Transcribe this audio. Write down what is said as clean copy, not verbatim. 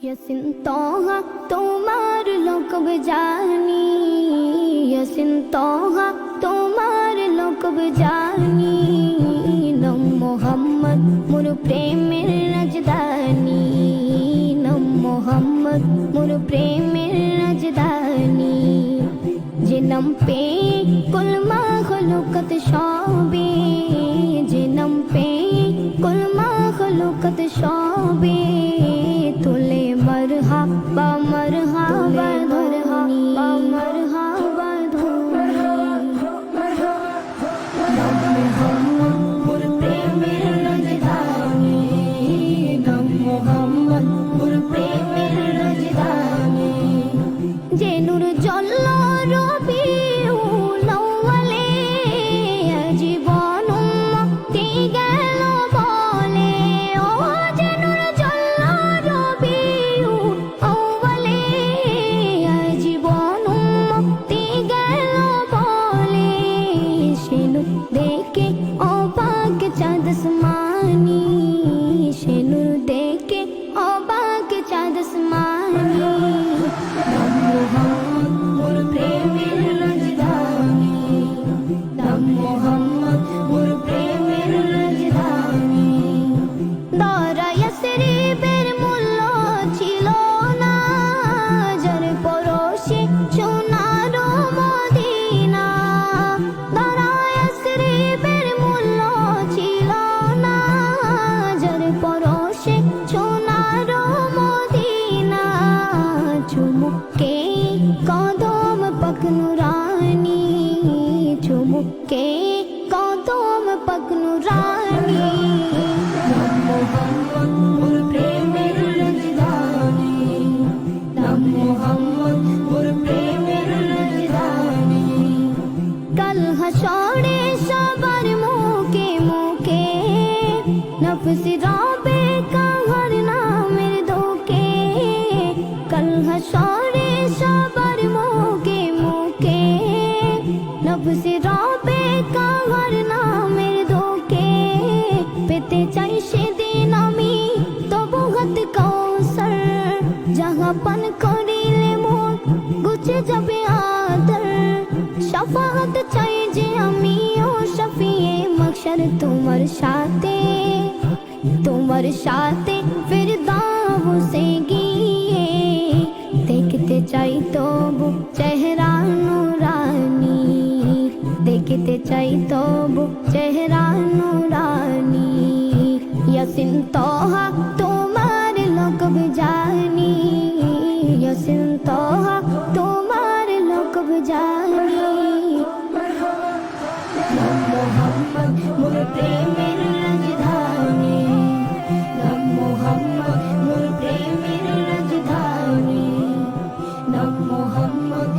ইয়াসিন তোহা তোমার লোকব জানি, ইয়াসিন তোহা তোমার লোকব জানি। নাম মোহাম্মদ মোর প্রেমের রাজধানী, নাম মোহাম্মদ মোর প্রেমের রাজধানী। যে নাম পে কুল মাখলুকাত সবে, যে নাম পে কুল মাখলুকাত সবে তোলে মরহাবা মরহাবা মরহাবা মরহাবা নাম মোহাম্মদ মোর প্রেমের রাজধানী, নাম মোহাম্মদ মোর প্রেমের রাজধানী। যে নূর জ্বলল রবিউল আউয়ালে, জীবন মুক্তি গেল বলে। ও যে নূর জ্বলল রবিউল আউয়ালে, জীবন মুক্তি গেল বলে। সে নূর দেখে অবাক চাঁদ আসমানি, সে নূর দেখে অবাক চাঁদ আসমানি। নাম মোহাম্মদ মোর প্রেমের রাজধানী, নাম মোহাম্মদ মোর প্রেমের রাজধানী। দরা ইয়াসরিবের মূল্য ছিল না, যার পরশে সোনার মদিনা। দরা ইয়াসরিবের মূল্য ছিল না, যার পরশে সোনার মদিনা। চুমুকে কদম পাক নুরানি, চুমুকে কদম পাক নুরানি। নাম মোহাম্মদ মোর প্রেমের রাজধানী, নাম মোহাম্মদ মোর প্রেমের রাজধানী। কাল হাসরে সবার মুখে মুখে নফস রবে কাহার নামের ধোকে। কাল হাসরে সবার মুখে মুখে নফস রবে কাহার নামের ধোকে। পেতে চাই সেদিন আমি তবু হাত কৌসর, যাহা পান করিলে মোর গুছে যাবে আদর। শাফাআত চাই যে আমি ও শফিয়ে মাহশর তোমার সাথে, তোমার সাথে ফিরদাউসে গিয়ে। দেখতে চাই তবু চেহারা নুরানি, দেখতে চাই তবু চেহারা নুরানি। ইয়াসিন তোহা তোমার লোকব জানি, ইয়াসিন তোহা তোমার লোকব জানি। নাম মোহাম্মদ মোর প্রেমের রাজধানী, নাম মোহাম্মদ মোর প্রেমের রাজধানী, নাম মোহাম্মদ